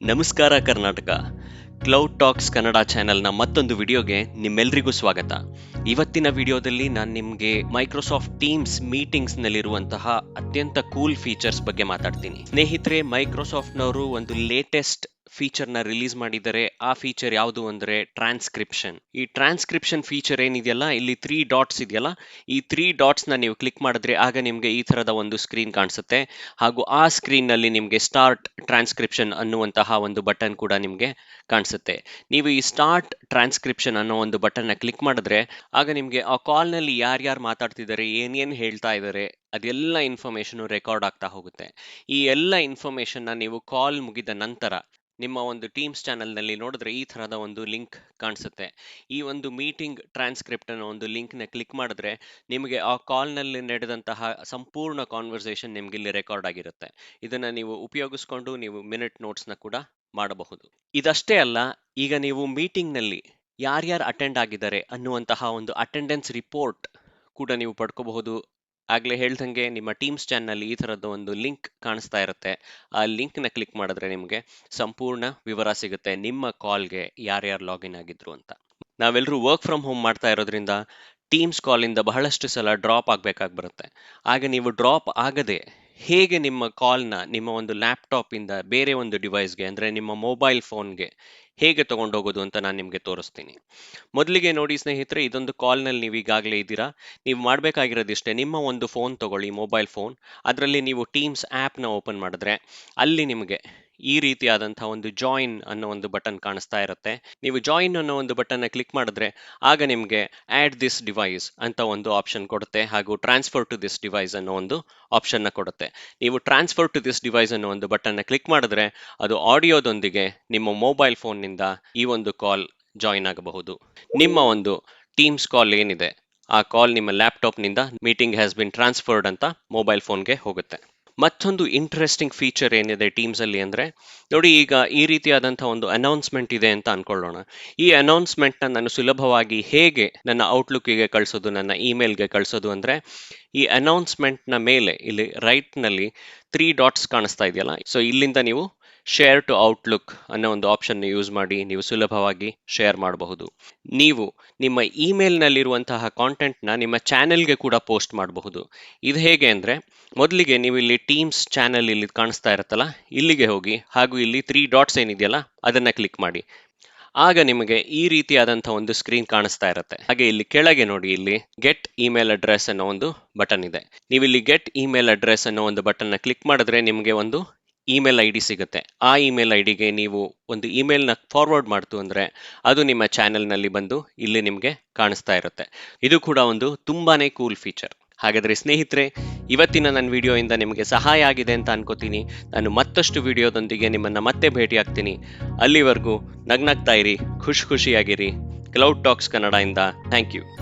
ನಮಸ್ಕಾರ Karnataka. Cloud tax Kannada ಚಾನೆಲ್ನ ಮತ್ತೊಂದು ವಿಡಿಯೋಗೆ ನಿಮ್ಮೆಲ್ರಿಗೂ ಸ್ವಾಗತ. ಇವತ್ತಿನ ವಿಡಿಯೋದಲ್ಲಿ ನಾನು ನಿಮಗೆ ಮೈಕ್ರೋಸಾಫ್ಟ್ ಟೀಮ್ಸ್ ಮೀಟಿಂಗ್ಸ್ನಲ್ಲಿರುವಂತಹ ಅತ್ಯಂತ ಕೂಲ್ ಫೀಚರ್ಸ್ ಬಗ್ಗೆ ಮಾತಾಡ್ತೀನಿ. ಸ್ನೇಹಿತರೆ, ಮೈಕ್ರೋಸಾಫ್ಟ್ನವರು ಒಂದು ಲೇಟೆಸ್ಟ್ ಫೀಚರ್ನ ರಿಲೀಸ್ ಮಾಡಿದ್ದಾರೆ. ಆ ಫೀಚರ್ ಯಾವುದು ಅಂದರೆ ಟ್ರಾನ್ಸ್ಕ್ರಿಪ್ಷನ್. ಈ ಟ್ರಾನ್ಸ್ಕ್ರಿಪ್ಷನ್ ಫೀಚರ್ ಏನಿದೆಯಲ್ಲ, ಇಲ್ಲಿ 3 ಡಾಟ್ಸ್ ಇದೆಯಲ್ಲ, ಈ 3 ಡಾಟ್ಸ್ನ ನೀವು ಕ್ಲಿಕ್ ಮಾಡಿದ್ರೆ ಆಗ ನಿಮಗೆ ಈ ಥರದ ಒಂದು ಸ್ಕ್ರೀನ್ ಕಾಣಿಸುತ್ತೆ. ಹಾಗೂ ಆ ಸ್ಕ್ರೀನ್ನಲ್ಲಿ ನಿಮಗೆ ಸ್ಟಾರ್ಟ್ ಟ್ರಾನ್ಸ್ಕ್ರಿಪ್ಷನ್ ಅನ್ನುವಂತಹ ಒಂದು ಬಟನ್ ಕೂಡ ನಿಮಗೆ ಕಾಣಿಸುತ್ತೆ. ನೀವು ಈ ಸ್ಟಾರ್ಟ್ ಟ್ರಾನ್ಸ್ಕ್ರಿಪ್ಷನ್ ಅನ್ನೋ ಒಂದು ಬಟನ್ನ ಕ್ಲಿಕ್ ಮಾಡಿದ್ರೆ ಆಗ ನಿಮಗೆ ಆ ಕಾಲ್ನಲ್ಲಿ ಯಾರ್ಯಾರು ಮಾತಾಡ್ತಿದ್ದಾರೆ, ಏನೇನು ಹೇಳ್ತಾ ಇದ್ದಾರೆ, ಅದೆಲ್ಲ ಇನ್ಫಾರ್ಮೇಷನ್ ರೆಕಾರ್ಡ್ ಆಗ್ತಾ ಹೋಗುತ್ತೆ. ಈ ಎಲ್ಲ ಇನ್ಫಾರ್ಮೇಷನ್ನ ನೀವು ಕಾಲ್ ಮುಗಿದ ನಂತರ ನಿಮ್ಮ ಒಂದು ಟೀಮ್ಸ್ ಚಾನಲ್ನಲ್ಲಿ ನೋಡಿದ್ರೆ ಈ ಥರದ ಒಂದು ಲಿಂಕ್ ಕಾಣಿಸುತ್ತೆ. ಈ ಒಂದು ಮೀಟಿಂಗ್ ಟ್ರಾನ್ಸ್ಕ್ರಿಪ್ಟ್ ಅನ್ನೋ ಒಂದು ಲಿಂಕ್ನ ಕ್ಲಿಕ್ ಮಾಡಿದ್ರೆ ನಿಮಗೆ ಆ ಕಾಲ್ನಲ್ಲಿ ನಡೆದಂತಹ ಸಂಪೂರ್ಣ ಕಾನ್ವರ್ಸೇಷನ್ ನಿಮಗೆ ಇಲ್ಲಿ ರೆಕಾರ್ಡ್ ಆಗಿರುತ್ತೆ. ಇದನ್ನು ನೀವು ಉಪಯೋಗಿಸ್ಕೊಂಡು ನೀವು ಮಿನಿಟ್ ನೋಟ್ಸ್ನ ಕೂಡ ಮಾಡಬಹುದು. ಇದಷ್ಟೇ ಅಲ್ಲ, ಈಗ ನೀವು ಮೀಟಿಂಗ್ನಲ್ಲಿ ಯಾರ್ಯಾರು ಅಟೆಂಡ್ ಆಗಿದ್ದಾರೆ ಅನ್ನುವಂತಹ ಒಂದು ಅಟೆಂಡೆನ್ಸ್ ರಿಪೋರ್ಟ್ ಕೂಡ ನೀವು ಪಡ್ಕೋಬಹುದು. ಆಗಲೇ ಹೇಳ್ದಂಗೆ ನಿಮ್ಮ ಟೀಮ್ಸ್ ಚಾನಲ್ ಈ ಥರದ್ದು ಒಂದು ಲಿಂಕ್ ಕಾಣಿಸ್ತಾ ಇರುತ್ತೆ. ಆ ಲಿಂಕ್ನ ಕ್ಲಿಕ್ ಮಾಡಿದ್ರೆ ನಿಮಗೆ ಸಂಪೂರ್ಣ ವಿವರ ಸಿಗುತ್ತೆ, ನಿಮ್ಮ ಕಾಲ್ಗೆ ಯಾರ್ಯಾರು ಲಾಗಿನ್ ಆಗಿದ್ರು ಅಂತ. ನಾವೆಲ್ಲರೂ ವರ್ಕ್ ಫ್ರಮ್ ಹೋಮ್ ಮಾಡ್ತಾ ಇರೋದ್ರಿಂದ ಟೀಮ್ಸ್ ಕಾಲಿಂದ ಬಹಳಷ್ಟು ಸಲ ಡ್ರಾಪ್ ಆಗಬೇಕಾಗಿ ಬರುತ್ತೆ. ಆಗ ನೀವು ಡ್ರಾಪ್ ಆಗದೆ ಹೇಗೆ ನಿಮ್ಮ ಕಾಲ್ನ ನಿಮ್ಮ ಒಂದು ಲ್ಯಾಪ್ಟಾಪಿಂದ ಬೇರೆ ಒಂದು ಡಿವೈಸ್ಗೆ, ಅಂದರೆ ನಿಮ್ಮ ಮೊಬೈಲ್ ಫೋನ್ಗೆ ಹೇಗೆ ತೊಗೊಂಡೋಗೋದು ಅಂತ ನಾನು ನಿಮಗೆ ತೋರಿಸ್ತೀನಿ. ಮೊದಲಿಗೆ ನೋಡಿ ಸ್ನೇಹಿತರೆ, ಇದೊಂದು ಕಾಲ್ನಲ್ಲಿ ನೀವು ಈಗಾಗಲೇ ಇದ್ದೀರಾ. ನೀವು ಮಾಡಬೇಕಾಗಿರೋದಿಷ್ಟೇ, ನಿಮ್ಮ ಒಂದು ಫೋನ್ ತಗೊಳ್ಳಿ, ಮೊಬೈಲ್ ಫೋನ್. ಅದರಲ್ಲಿ ನೀವು ಟೀಮ್ಸ್ ಆ್ಯಪ್ನ ಓಪನ್ ಮಾಡಿದ್ರೆ ಅಲ್ಲಿ ನಿಮಗೆ ಈ ರೀತಿಯಾದಂಥ ಒಂದು ಜಾಯಿನ್ ಅನ್ನೋ ಒಂದು ಬಟನ್ ಕಾಣಿಸ್ತಾ ಇರುತ್ತೆ. ನೀವು ಜಾಯಿನ್ ಅನ್ನೋ ಒಂದು ಬಟನ್ನ ಕ್ಲಿಕ್ ಮಾಡಿದ್ರೆ ಆಗ ನಿಮಗೆ ಆ್ಯಡ್ ದಿಸ್ ಡಿವೈಸ್ ಅಂತ ಒಂದು ಆಪ್ಷನ್ ಕೊಡುತ್ತೆ, ಹಾಗೂ ಟ್ರಾನ್ಸ್ಫರ್ ಟು ದಿಸ್ ಡಿವೈಸ್ ಅನ್ನೋ ಒಂದು ಆಪ್ಷನ್ನ ಕೊಡುತ್ತೆ. ನೀವು ಟ್ರಾನ್ಸ್ಫರ್ ಟು ದಿಸ್ ಡಿವೈಸ್ ಅನ್ನೋ ಒಂದು ಬಟನ್ನ ಕ್ಲಿಕ್ ಮಾಡಿದ್ರೆ ಅದು ಆಡಿಯೋದೊಂದಿಗೆ ನಿಮ್ಮ ಮೊಬೈಲ್ ಫೋನ್ನಿಂದ ಈ ಒಂದು ಕಾಲ್ ಜಾಯಿನ್ ಆಗಬಹುದು. ನಿಮ್ಮ ಒಂದು ಟೀಮ್ಸ್ ಕಾಲ್ ಏನಿದೆ ಆ ಕಾಲ್ ನಿಮ್ಮ ಲ್ಯಾಪ್ಟಾಪ್ನಿಂದ ಮೀಟಿಂಗ್ ಹ್ಯಾಸ್ ಬಿನ್ ಟ್ರಾನ್ಸ್ಫರ್ಡ್ ಅಂತ ಮೊಬೈಲ್ ಫೋನ್ಗೆ ಹೋಗುತ್ತೆ. ಮತ್ತೊಂದು ಇಂಟ್ರೆಸ್ಟಿಂಗ್ ಫೀಚರ್ ಏನಿದೆ ಟೀಮ್ಸಲ್ಲಿ ಅಂದರೆ, ನೋಡಿ, ಈಗ ಈ ರೀತಿಯಾದಂಥ ಒಂದು ಅನೌನ್ಸ್ಮೆಂಟ್ ಇದೆ ಅಂತ ಅಂದ್ಕೊಳ್ಳೋಣ. ಈ ಅನೌನ್ಸ್ಮೆಂಟ್ನ ನಾನು ಸುಲಭವಾಗಿ ಹೇಗೆ ನನ್ನ ಔಟ್ಲುಕ್ಕಿಗೆ ಕಳಿಸೋದು, ನನ್ನ ಇಮೇಲ್ಗೆ ಕಳಿಸೋದು ಅಂದರೆ, ಈ ಅನೌನ್ಸ್ಮೆಂಟ್ನ ಮೇಲೆ ಇಲ್ಲಿ ರೈಟ್ನಲ್ಲಿ 3 ಡಾಟ್ಸ್ ಕಾಣಿಸ್ತಾ ಇದೆಯಲ್ಲ, ಸೊ ಇಲ್ಲಿಂದ ನೀವು ಶೇರ್ ಟು ಔಟ್ಲುಕ್ ಅನ್ನೋ ಒಂದು ಆಪ್ಷನ್ ಯೂಸ್ ಮಾಡಿ ನೀವು ಸುಲಭವಾಗಿ ಶೇರ್ ಮಾಡಬಹುದು. ನೀವು ನಿಮ್ಮ ಇಮೇಲ್ನಲ್ಲಿರುವಂತಹ ಕಾಂಟೆಂಟ್ನ ನಿಮ್ಮ ಚಾನೆಲ್ಗೆ ಕೂಡ ಪೋಸ್ಟ್ ಮಾಡಬಹುದು. ಇದು ಹೇಗೆ ಅಂದರೆ, ಮೊದಲಿಗೆ ನೀವು ಇಲ್ಲಿ ಟೀಮ್ಸ್ ಚಾನೆಲ್ ಇಲ್ಲಿ ಕಾಣಿಸ್ತಾ ಇರುತ್ತಲ್ಲ, ಇಲ್ಲಿಗೆ ಹೋಗಿ ಹಾಗೂ ಇಲ್ಲಿ 3 ಡಾಟ್ಸ್ ಏನಿದೆಯಲ್ಲ ಅದನ್ನು ಕ್ಲಿಕ್ ಮಾಡಿ. ಆಗ ನಿಮಗೆ ಈ ರೀತಿಯಾದಂಥ ಒಂದು ಸ್ಕ್ರೀನ್ ಕಾಣಿಸ್ತಾ ಇರುತ್ತೆ. ಹಾಗೆ ಇಲ್ಲಿ ಕೆಳಗೆ ನೋಡಿ, ಇಲ್ಲಿ ಗೆಟ್ ಇಮೇಲ್ ಅಡ್ರೆಸ್ ಅನ್ನೋ ಒಂದು ಬಟನ್ ಇದೆ. ನೀವು ಇಲ್ಲಿ ಗೆಟ್ ಇಮೇಲ್ ಅಡ್ರೆಸ್ ಅನ್ನೋ ಒಂದು ಬಟನ್ನ ಕ್ಲಿಕ್ ಮಾಡಿದ್ರೆ ನಿಮಗೆ ಒಂದು ಇಮೇಲ್ ಐ ಡಿ ಸಿಗುತ್ತೆ. ಆ ಇಮೇಲ್ ಐ ಡಿಗೆ ನೀವು ಒಂದು ಇಮೇಲ್ನ ಫಾರ್ವರ್ಡ್ ಮಾಡ್ತು ಅಂದರೆ ಅದು ನಿಮ್ಮ ಚಾನೆಲ್ನಲ್ಲಿ ಬಂದು ಇಲ್ಲಿ ನಿಮಗೆ ಕಾಣಿಸ್ತಾ ಇರುತ್ತೆ. ಇದು ಕೂಡ ಒಂದು ತುಂಬಾನೇ ಕೂಲ್ ಫೀಚರ್. ಹಾಗಾದರೆ ಸ್ನೇಹಿತರೆ, ಇವತ್ತಿನ ನನ್ನ ವಿಡಿಯೋಯಿಂದ ನಿಮಗೆ ಸಹಾಯ ಆಗಿದೆ ಅಂತ ಅನ್ಕೋತೀನಿ. ನಾನು ಮತ್ತಷ್ಟು ವಿಡಿಯೋದೊಂದಿಗೆ ನಿಮ್ಮನ್ನು ಮತ್ತೆ ಭೇಟಿ ಆಗ್ತೀನಿ. ಅಲ್ಲಿವರೆಗೂ ನಗ್ನಗ್ತಾ ಇರಿ, ಖುಷಿಯಾಗಿರಿ. ಕ್ಲೌಡ್ ಟಾಕ್ಸ್ ಕನ್ನಡ ಇಂದ ಥ್ಯಾಂಕ್ ಯು.